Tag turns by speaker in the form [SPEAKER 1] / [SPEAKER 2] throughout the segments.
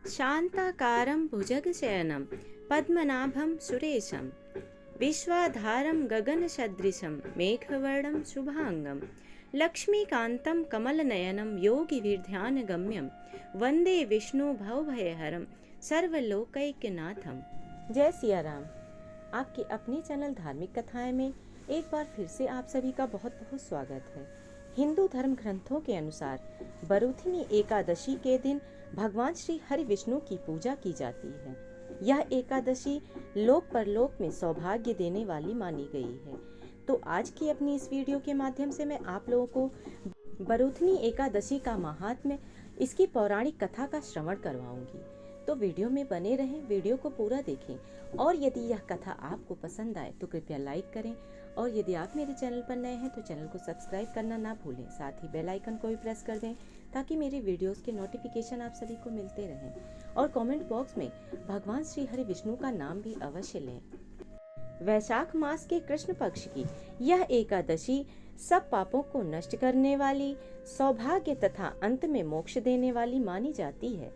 [SPEAKER 1] शान्ताकारं भुजगशयनं पद्मनाभं सुरेशं विश्वाधारं गगनसदृशं मेघवर्णं शुभांगं लक्ष्मीकान्तं कमलनयनं योगिभिर्ध्यानगम्यं वन्दे विष्णु भवभयहरं सर्वलोकैकनाथम। जय सिया राम। आपकी अपनी चैनल धार्मिक कथाएं में एक बार फिर से आप सभी का बहुत बहुत स्वागत है। हिंदू धर्म ग्रंथों के अनुसार बरूथिनी एकादशी के दिन भगवान श्री हरि विष्णु की पूजा की जाती है। यह एकादशी लोक परलोक में सौभाग्य देने वाली मानी गई है। तो आज की अपनी इस वीडियो के माध्यम से मैं आप लोगों को बरूथिनी एकादशी का महात्म्य, इसकी पौराणिक कथा का श्रवण करवाऊंगी। तो वीडियो में बने रहें, वीडियो को पूरा देखें और यदि यह कथा आपको पसंद आए तो कृपया लाइक करें और यदि आप मेरे चैनल पर नए हैं तो चैनल को सब्सक्राइब करना ना भूलें। साथ ही बेल आइकन को भी प्रेस कर दें ताकि मेरी वीडियोस के नोटिफिकेशन आप सभी को मिलते रहें और कमेंट बॉक्स में भगवान श्री हरि विष्णु का नाम भी अवश्य लें। वैशाख मास के कृष्ण पक्ष की यह एकादशी सब पापों को नष्ट करने वाली, सौभाग्य तथा अंत में मोक्ष देने वाली मानी जाती है।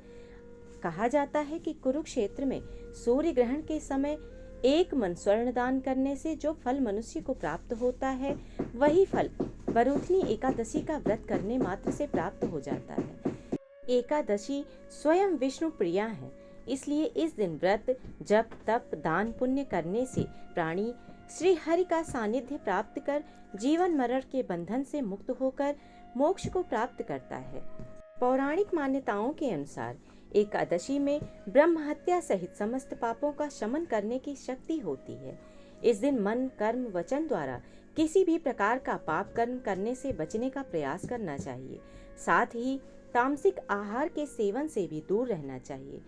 [SPEAKER 1] कहा जाता है कि कुरुक्षेत्र में सूर्य ग्रहण के समय एक मन स्वर्ण दान करने से जो फल मनुष्य को प्राप्त होता है, वही फल बरूथिनी एकादशी का व्रत करने मात्र से प्राप्त हो जाता है। एकादशी स्वयं विष्णु प्रिया है, इसलिए इस दिन व्रत, जप, तप, दान, पुण्य करने से प्राणी श्री हरि का सानिध्य प्राप्त कर जीवन मरण के बंधन से मुक्त होकर मोक्ष को प्राप्त करता है। पौराणिक मान्यताओं के अनुसार एकादशी में ब्रह्म हत्या सहित समस्त पापों का शमन करने की शक्ति होती है। इस दिन मन, कर्म, वचन द्वारा किसी भी प्रकार का पाप कर्म करने से बचने का प्रयास करना चाहिए। साथ ही तामसिक आहार के सेवन से भी दूर रहना चाहिए।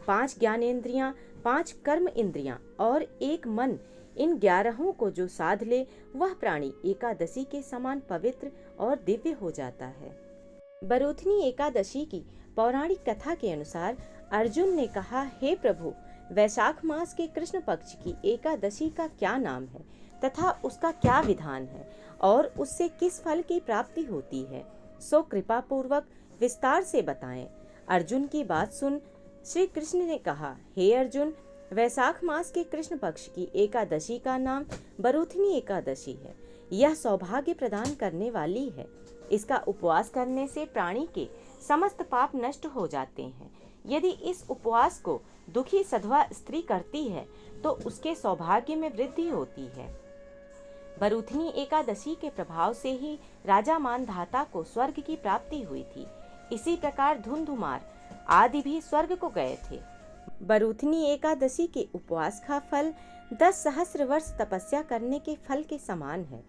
[SPEAKER 1] 5 ज्ञानेंद्रियां, 5 कर्म इंद्रियां और 1 मन, इन 11 को जो साध ले वह प्राणी एकादशी के समान पवित्र और दिव्य हो जाता है। बरूथिनी एकादशी की पौराणिक कथा के अनुसार अर्जुन ने कहा, हे प्रभु, वैशाख मास के कृष्ण पक्ष की एकादशी का क्या नाम है तथा उसका क्या विधान है और उससे किस फल की प्राप्ति होती है, सो कृपा पूर्वक विस्तार से बताएं। अर्जुन की बात सुन श्री कृष्ण ने कहा, हे अर्जुन, वैशाख मास के कृष्ण पक्ष की एकादशी का नाम बरूथिनी एकादशी है। यह सौभाग्य प्रदान करने वाली है। इसका उपवास करने से प्राणी के समस्त पाप नष्ट हो जाते हैं। यदि इस उपवास को दुखी सधवा स्त्री करती है तो उसके सौभाग्य में वृद्धि होती है। बरूथिनी एकादशी के प्रभाव से ही राजा मानधाता को स्वर्ग की प्राप्ति हुई थी। इसी प्रकार धुंधुमार आदि भी स्वर्ग को गए थे। बरूथिनी एकादशी के उपवास का फल 10 सहस्र वर्ष तपस्या करने के फल के समान है।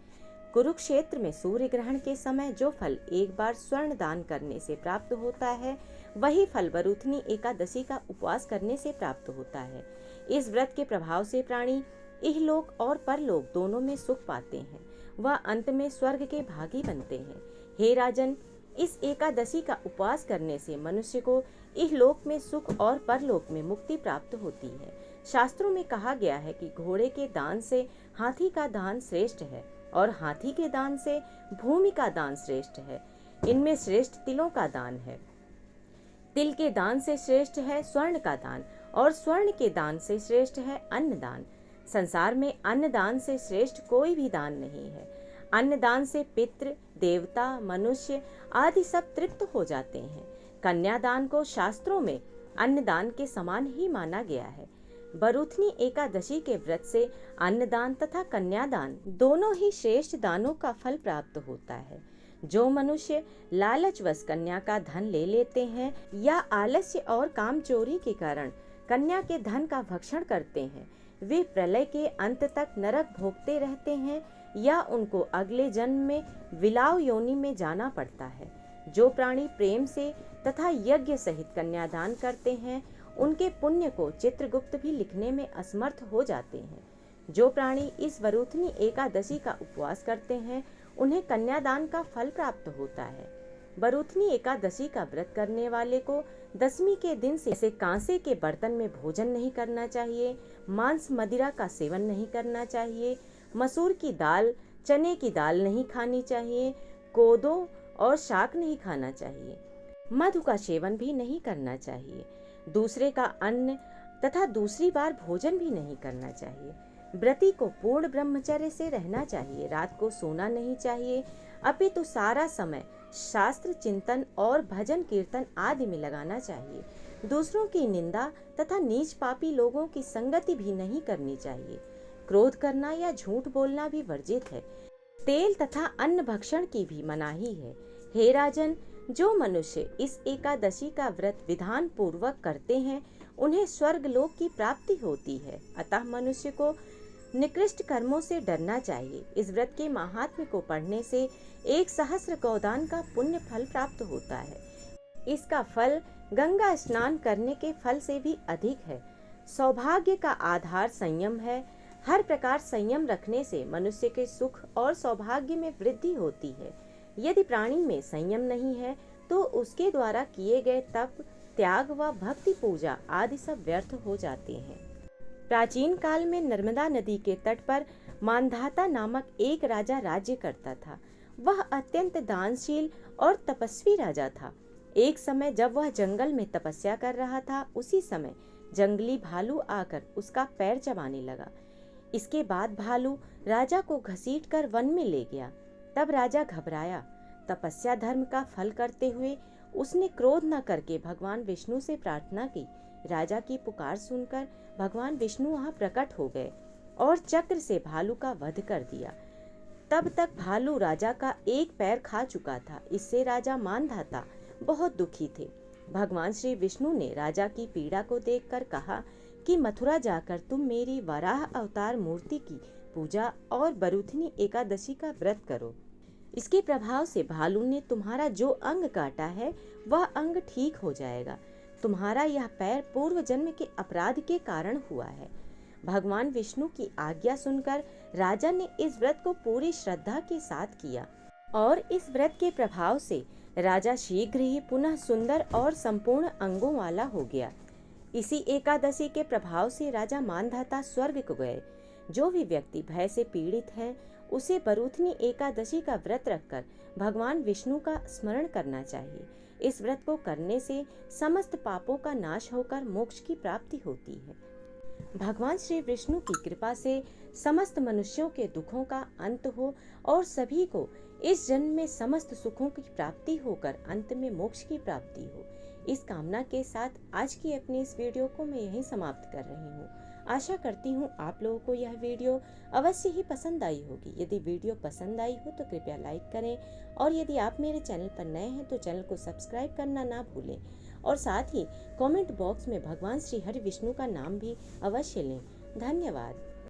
[SPEAKER 1] कुरुक्षेत्र में सूर्य ग्रहण के समय जो फल एक बार स्वर्ण दान करने से प्राप्त होता है, वही फल बरूथिनी एकादशी का उपवास करने से प्राप्त होता है। इस व्रत के प्रभाव से प्राणी इहलोक और परलोक दोनों में सुख पाते हैं। वह अंत में स्वर्ग के भागी बनते हैं। हे राजन, इस एकादशी का उपवास करने से मनुष्य को इहलोक में सुख और परलोक में मुक्ति प्राप्त होती है। शास्त्रों में कहा गया है कि घोड़े के दान से हाथी का दान श्रेष्ठ है और हाथी के दान से भूमि का दान श्रेष्ठ है। इनमें श्रेष्ठ तिलों का दान है। तिल के दान से श्रेष्ठ है स्वर्ण का दान और स्वर्ण के दान से श्रेष्ठ है अन्न दान। संसार में अन्न दान से श्रेष्ठ कोई भी दान नहीं है। अन्न दान से पितृ, देवता, मनुष्य आदि सब तृप्त हो जाते हैं। कन्यादान को शास्त्रों में अन्नदान के समान ही माना गया है। बरूथिनी एकादशी के व्रत से अन्नदान तथा कन्यादान दोनों ही श्रेष्ठ दानों का फल प्राप्त होता है। जो मनुष्य लालचवश कन्या का धन ले लेते हैं या आलस्य और कामचोरी के कारण कन्या के धन का भक्षण करते हैं, वे प्रलय के अंत तक नरक भोगते रहते हैं या उनको अगले जन्म में विलाव योनि में जाना पड़ता है। जो प्राणी प्रेम से तथा यज्ञ सहित कन्यादान करते हैं, उनके पुण्य को चित्रगुप्त भी लिखने में असमर्थ हो जाते हैं। जो प्राणी इस बरूथिनी एकादशी का उपवास करते हैं, उन्हें कन्यादान का फल प्राप्त होता है। बरूथिनी एकादशी का व्रत करने वाले को दशमी के दिन से कांसे के बर्तन में भोजन नहीं करना चाहिए, मांस मदिरा का सेवन नहीं करना चाहिए, मसूर की दाल, चने की दाल नहीं खानी चाहिए, कोदो और शाक नहीं खाना चाहिए, मधु का सेवन भी नहीं करना चाहिए। दूसरे का अन्न तथा दूसरी बार भोजन भी नहीं करना चाहिए। व्रती को पूर्ण ब्रह्मचर्य से रहना चाहिए। रात को सोना नहीं चाहिए, अपितु सारा समय शास्त्र चिंतन और भजन कीर्तन आदि में लगाना चाहिए। दूसरों की निंदा तथा नीच पापी लोगों की संगति भी नहीं करनी चाहिए। क्रोध करना या झूठ बोलना भी वर्जित है। तेल तथा अन्न भक्षण की भी मनाही है। हे राजन, जो मनुष्य इस एकादशी का व्रत विधान पूर्वक करते हैं उन्हें स्वर्ग लोक की प्राप्ति होती है। अतः मनुष्य को निकृष्ट कर्मों से डरना चाहिए। इस व्रत के महात्म्य को पढ़ने से 1,000 गौदान का पुण्य फल प्राप्त होता है। इसका फल गंगा स्नान करने के फल से भी अधिक है। सौभाग्य का आधार संयम है। हर प्रकार संयम रखने से मनुष्य के सुख और सौभाग्य में वृद्धि होती है। यदि प्राणी में संयम नहीं है तो उसके द्वारा किए गए तप, त्याग व भक्ति पूजा आदि सब व्यर्थ हो जाते हैं। प्राचीन काल में नर्मदा नदी के तट पर मानधाता नामक एक राजा राज्य करता था। वह अत्यंत दानशील और तपस्वी राजा था। एक समय जब वह जंगल में तपस्या कर रहा था, उसी समय जंगली भालू आकर उसका पैर चबाने लगा। इसके बाद भालू राजा को घसीटकर वन में ले गया। तब राजा घबराया। तपस्या धर्म का फल करते हुए उसने क्रोध न करके भगवान विष्णु से प्रार्थना की। राजा की पुकार सुनकर भगवान विष्णु वहां प्रकट हो गए और चक्र से भालू का वध कर दिया। तब तक भालू राजा का एक पैर खा चुका था। इससे राजा मानधाता बहुत दुखी थे। भगवान श्री विष्णु ने राजा की पीड़ा को देखकर कहा कि मथुरा जाकर तुम मेरी वराह अवतार मूर्ति की पूजा और बरूथनी एकादशी का व्रत करो। इसके प्रभाव से भालू ने तुम्हारा जो अंग काटा है वह अंग ठीक हो जाएगा। तुम्हारा यह पैर पूर्व जन्म के अपराध के कारण हुआ है। भगवान विष्णु की आज्ञा सुनकर राजा ने इस व्रत को पूरी श्रद्धा के साथ किया और इस व्रत के प्रभाव से राजा शीघ्र ही पुनः सुंदर और संपूर्ण अंगों वाला हो गया। इसी एकादशी के प्रभाव से राजा मानधाता स्वर्ग को गए। जो भी व्यक्ति भय से पीड़ित है उसे बरूथनी एकादशी का व्रत रखकर भगवान विष्णु का स्मरण करना चाहिए। इस व्रत को करने से समस्त पापों का नाश होकर मोक्ष की प्राप्ति होती है। भगवान श्री विष्णु की कृपा से समस्त मनुष्यों के दुखों का अंत हो और सभी को इस जन्म में समस्त सुखों की प्राप्ति होकर अंत में मोक्ष की प्राप्ति हो। इस कामना के साथ आज की अपनी इस वीडियो को मैं यहीं समाप्त कर रही हूँ। आशा करती हूँ आप लोगों को यह वीडियो अवश्य ही पसंद आई होगी। यदि वीडियो पसंद आई हो तो कृपया लाइक करें और यदि आप मेरे चैनल पर नए हैं तो चैनल को सब्सक्राइब करना ना भूलें और साथ ही कमेंट बॉक्स में भगवान श्री हरि विष्णु का नाम भी अवश्य लें। धन्यवाद।